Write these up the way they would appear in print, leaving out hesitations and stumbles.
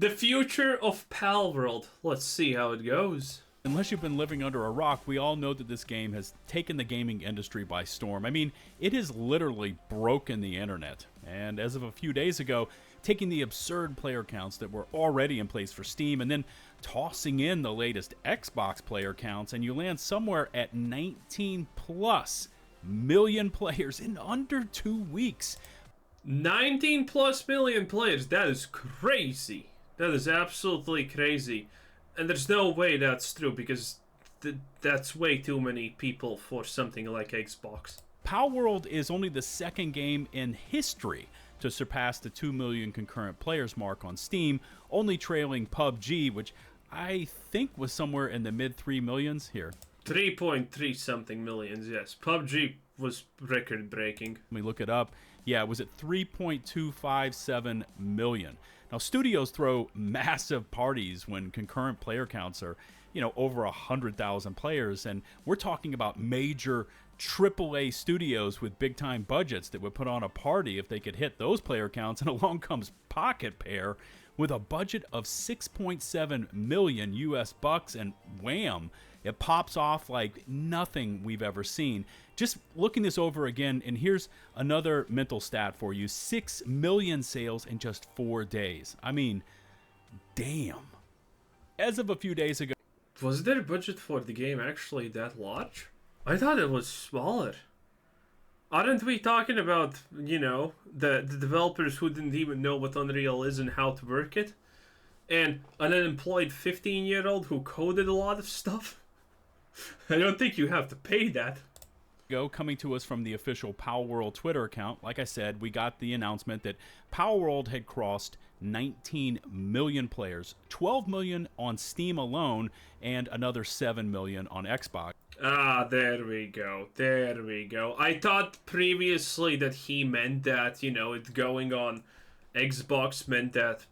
The future of Palworld. Let's see how it goes. Unless you've been living under a rock, we all know that this game has taken the gaming industry by storm. I mean, it has literally broken the internet. And as of a few days ago, taking the absurd player counts that were already in place for Steam and then tossing in the latest Xbox player counts, and you land somewhere at 19 plus million players in under 2 weeks. 19 plus million players. That is crazy. That is absolutely crazy. And there's no way that's true, because that's way too many people for something like Xbox. Palworld is only the second game in history to surpass the 2 million concurrent players mark on Steam, only trailing PUBG, which I think was somewhere in the mid 3 millions here. 3.3 something millions, yes. PUBG was record breaking. Let me look it up. Yeah, it was at 3.257 million. Now, studios throw massive parties when concurrent player counts are, over 100,000 players, and we're talking about major AAA studios with big-time budgets that would put on a party if they could hit those player counts, and along comes Pocket Pair with a budget of 6.7 million US bucks, and wham, it pops off like nothing we've ever seen. Just looking this over again, and here's another mental stat for you. 6 million sales in just 4 days. I mean, damn. As of a few days ago... Was their budget for the game actually that large? I thought it was smaller. Aren't we talking about, the developers who didn't even know what Unreal is and how to work it? And an unemployed 15-year-old who coded a lot of stuff? I don't think you have to pay that. Coming to us from the official Palworld Twitter account, like I said, we got the announcement that Palworld had crossed 19 million players, 12 million on Steam alone, and another 7 million on Xbox. Ah, there we go. There we go. I thought previously that he meant that, it going on Xbox meant that,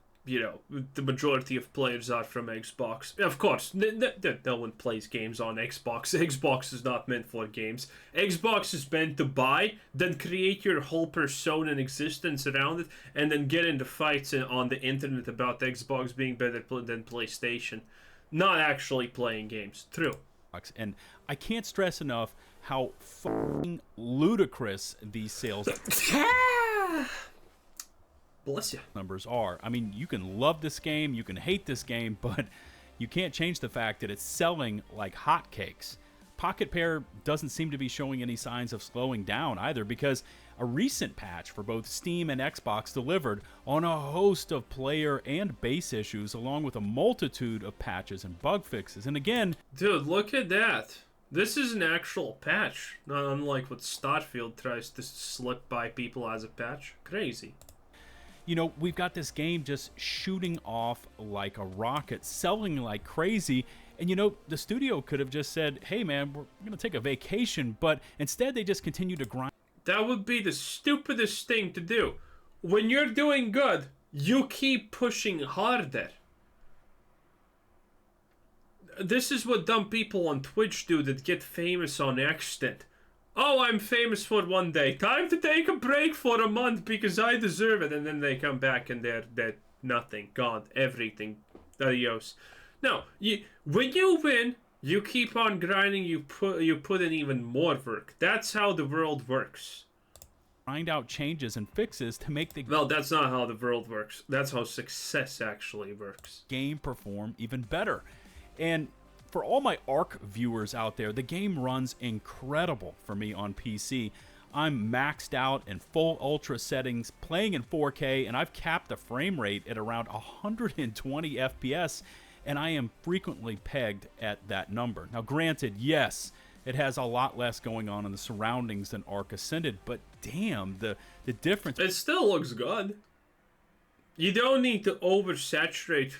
the majority of players are from Xbox. Of course, no one plays games on Xbox. Xbox is not meant for games. Xbox is meant to buy, then create your whole persona and existence around it, and then get into fights on the internet about Xbox being better than PlayStation. Not actually playing games. True. And I can't stress enough how fucking ludicrous these sales bless you numbers are. I mean, you can love this game, you can hate this game, but you can't change the fact that it's selling like hotcakes. Pocket Pair doesn't seem to be showing any signs of slowing down either, because a recent patch for both Steam and Xbox delivered on a host of player and base issues, along with a multitude of patches and bug fixes. And again... Dude, look at that. This is an actual patch, not unlike what Starfield tries to slip by people as a patch. Crazy. We've got this game just shooting off like a rocket, selling like crazy. And, the studio could have just said, hey, man, we're going to take a vacation. But instead, they just continue to grind. That would be the stupidest thing to do. When you're doing good, you keep pushing harder. This is what dumb people on Twitch do that get famous on accident. Oh, I'm famous for one day. Time to take a break for a month because I deserve it. And then they come back and they're nothing. Gone. Everything. Adios. No, when you win, you keep on grinding. You put in even more work. That's how the world works. Find out changes and fixes to make the... Well, that's not how the world works. That's how success actually works. Game perform even better. And... for all my ARC viewers out there, the game runs incredible for me on PC. I'm maxed out in full ultra settings, playing in 4K, and I've capped the frame rate at around 120 FPS, and I am frequently pegged at that number. Now granted, yes, it has a lot less going on in the surroundings than ARC Ascended, but damn, the difference... It still looks good. You don't need to oversaturate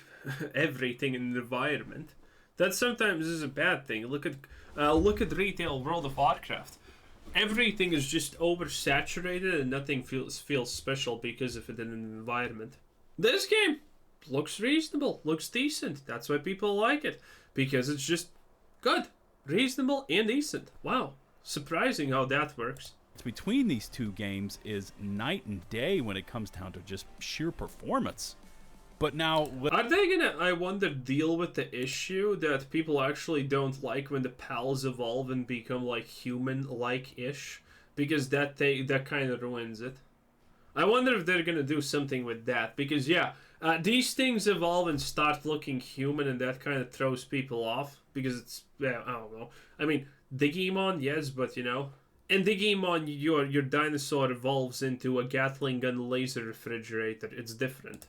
everything in the environment. That sometimes is a bad thing. Look at retail World of Warcraft. Everything is just oversaturated and nothing feels special because of it in an environment. This game looks reasonable, looks decent. That's why people like it, because it's just good, reasonable, and decent. Wow, surprising how that works. Between these two games is night and day when it comes down to just sheer performance. But now, are they gonna, I wonder, deal with the issue that people actually don't like when the pals evolve and become like human-like-ish? Because that kind of ruins it. I wonder if they're gonna do something with that, because yeah, these things evolve and start looking human, and that kind of throws people off, because it's, yeah, I don't know. I mean, Digimon, yes, but you know, in Digimon, your dinosaur evolves into a Gatling gun laser refrigerator. It's different.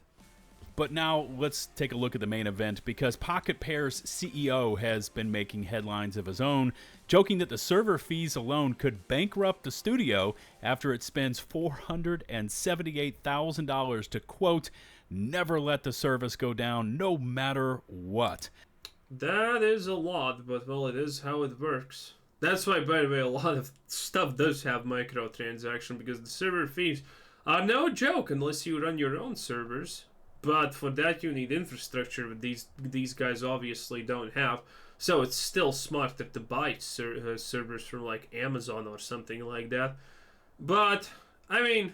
But now let's take a look at the main event, because Pocket Pair's CEO has been making headlines of his own, joking that the server fees alone could bankrupt the studio after it spends $478,000 to, quote, never let the service go down no matter what. That is a lot, but well, it is how it works. That's why, by the way, a lot of stuff does have microtransaction, because the server fees are no joke unless you run your own servers. But for that, you need infrastructure that these guys obviously don't have. So it's still smarter to buy servers from like Amazon or something like that. But I mean,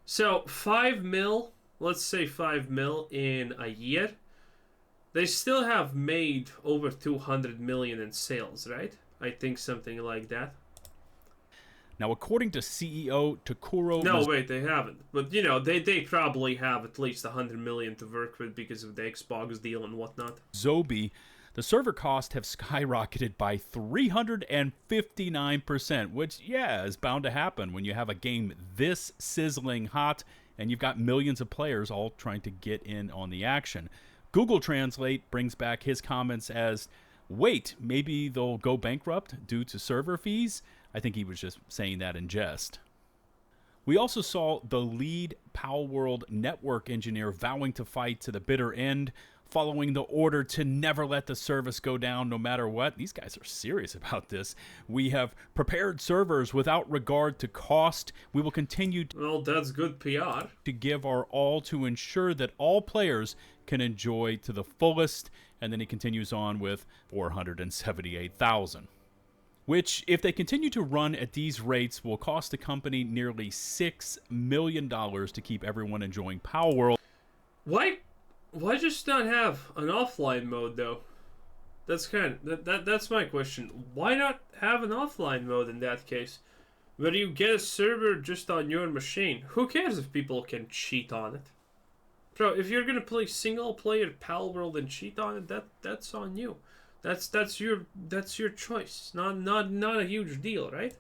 so 5 mil, let's say 5 mil in a year, they still have made over 200 million in sales, right? I think something like that. Now, according to CEO Takuro... No, wait, they haven't. But, you know, they probably have at least 100 million to work with because of the Xbox deal and whatnot. Zobi, the server costs have skyrocketed by 359%, which, yeah, is bound to happen when you have a game this sizzling hot and you've got millions of players all trying to get in on the action. Google Translate brings back his comments as, wait, maybe they'll go bankrupt due to server fees? I think he was just saying that in jest. We also saw the lead Palworld network engineer vowing to fight to the bitter end, following the order to never let the service go down no matter what. These guys are serious about this. We have prepared servers without regard to cost. We will continue well, that's good PR. To give our all to ensure that all players can enjoy to the fullest. And then he continues on with 478,000. Which, if they continue to run at these rates, will cost the company nearly $6 million to keep everyone enjoying Palworld. Why just not have an offline mode, though? That's that's my question. Why not have an offline mode in that case? Where you get a server just on your machine. Who cares if people can cheat on it? Bro, if you're gonna play single-player Palworld and cheat on it, that's on you. That's your choice. Not a huge deal, right?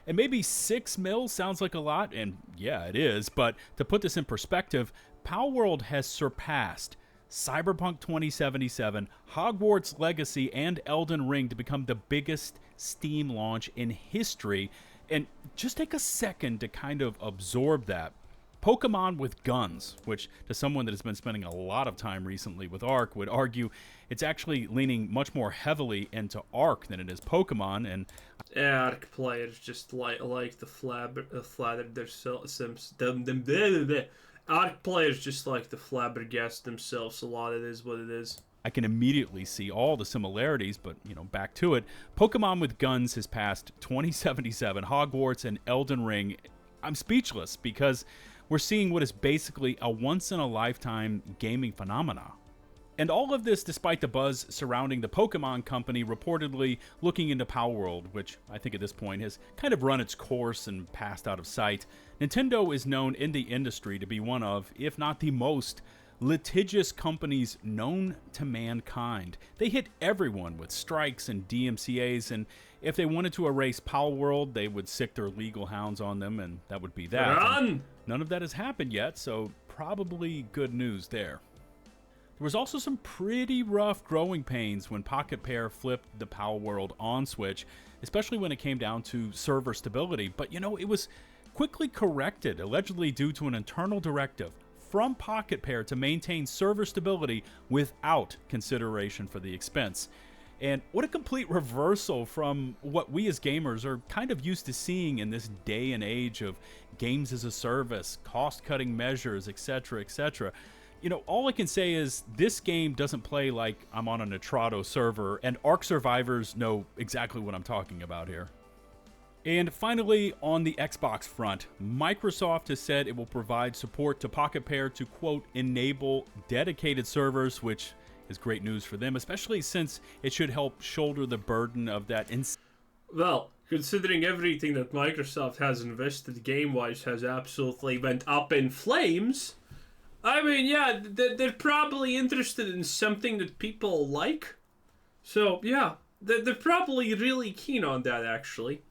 And maybe 6 mil sounds like a lot, and yeah, it is. But to put this in perspective, Palworld has surpassed Cyberpunk 2077, Hogwarts Legacy, and Elden Ring to become the biggest Steam launch in history. And just take a second to kind of absorb that. Pokemon with guns, which to someone that has been spending a lot of time recently with Ark would argue it's actually leaning much more heavily into Ark than it is Pokemon. And Ark players just like to flatter themselves. Ark players just like to flabbergast themselves a lot. It is what it is. I can immediately see all the similarities, but, you know, back to it. Pokemon with guns has passed 2077, Hogwarts, and Elden Ring. I'm speechless because we're seeing what is basically a once-in-a-lifetime gaming phenomena. And all of this despite the buzz surrounding the Pokemon company reportedly looking into Palworld, which I think at this point has kind of run its course and passed out of sight. Nintendo is known in the industry to be one of, if not the most, litigious companies known to mankind. They hit everyone with strikes and DMCAs, and if they wanted to erase Palworld, they would sick their legal hounds on them, and that would be that. None of that has happened yet, so probably good news there. There was also some pretty rough growing pains when Pocket Pair flipped the Palworld on Switch, especially when it came down to server stability. But, you know, it was quickly corrected, allegedly due to an internal directive from Pocket Pair to maintain server stability without consideration for the expense. And what a complete reversal from what we as gamers are kind of used to seeing in this day and age of games as a service, cost-cutting measures, etc., etc. You know, all I can say is this game doesn't play like I'm on a Nitrado server, and Ark survivors know exactly what I'm talking about here. And finally, on the Xbox front, Microsoft has said it will provide support to Pocket Pair to, quote, enable dedicated servers, which is great news for them, especially since it should help shoulder the burden of that. Well, considering everything that Microsoft has invested game-wise has absolutely went up in flames, I mean, yeah, they're probably interested in something that people like. So, yeah, they're probably really keen on that, actually.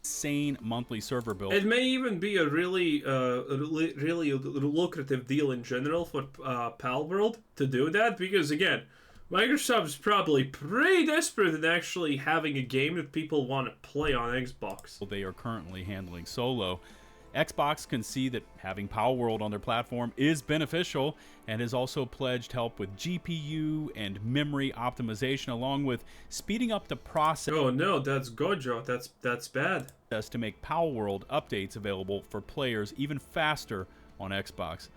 Insane monthly server bill. It may even be a really lucrative deal in general for Palworld to do that, because again, Microsoft's probably pretty desperate in actually having a game that people want to play on Xbox. They are currently handling solo. Xbox can see that having Palworld on their platform is beneficial and has also pledged help with GPU and memory optimization, along with speeding up the process. Oh no, that's Gojo. That's bad. To make Palworld updates available for players even faster on Xbox.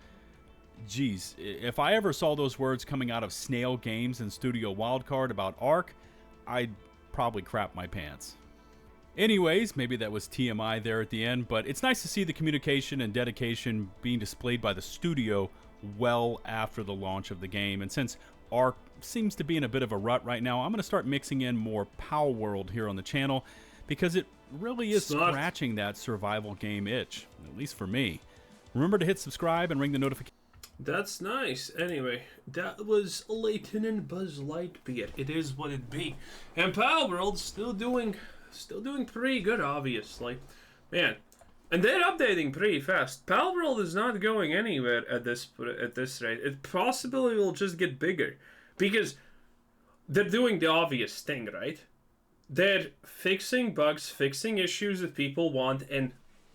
Geez, if I ever saw those words coming out of Snail Games and Studio Wildcard about Ark, I'd probably crap my pants. Anyways, maybe that was TMI there at the end, but it's nice to see the communication and dedication being displayed by the studio well after the launch of the game. And since Ark seems to be in a bit of a rut right now, I'm going to start mixing in more Palworld here on the channel, because it really is scratching that survival game itch, at least for me. Remember to hit subscribe and ring the notification. That's nice. Anyway, that was Lieutenant Buzz Lightyear. It is what it be. And Palworld's still doing pretty good, obviously. Man, and they're updating pretty fast. Palworld is not going anywhere at this rate. It possibly will just get bigger, because they're doing the obvious thing, right? They're fixing bugs, fixing issues that people want, and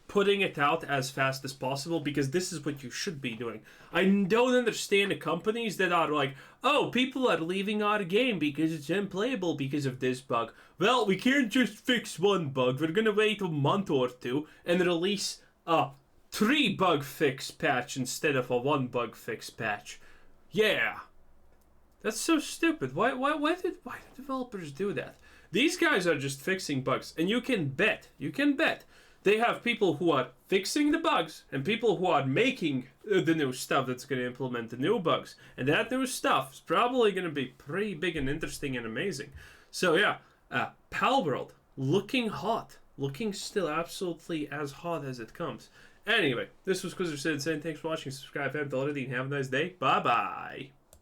putting it out as fast as possible, because this is what you should be doing. I don't understand the companies that are like, oh, people are leaving our game because it's unplayable because of this bug. Well, we can't just fix one bug. We're gonna wait a month or two and release a 3 bug fix patch instead of a 1 bug fix patch. Yeah. That's so stupid. Why do developers do that? These guys are just fixing bugs, and you can bet they have people who are fixing the bugs and people who are making the new stuff that's going to implement the new bugs. And that new stuff is probably going to be pretty big and interesting and amazing. So yeah, Palworld, looking hot. Looking still absolutely as hot as it comes. Anyway, this was Quizzer saying thanks for watching. Subscribe if you haven't already, and have a nice day. Bye-bye.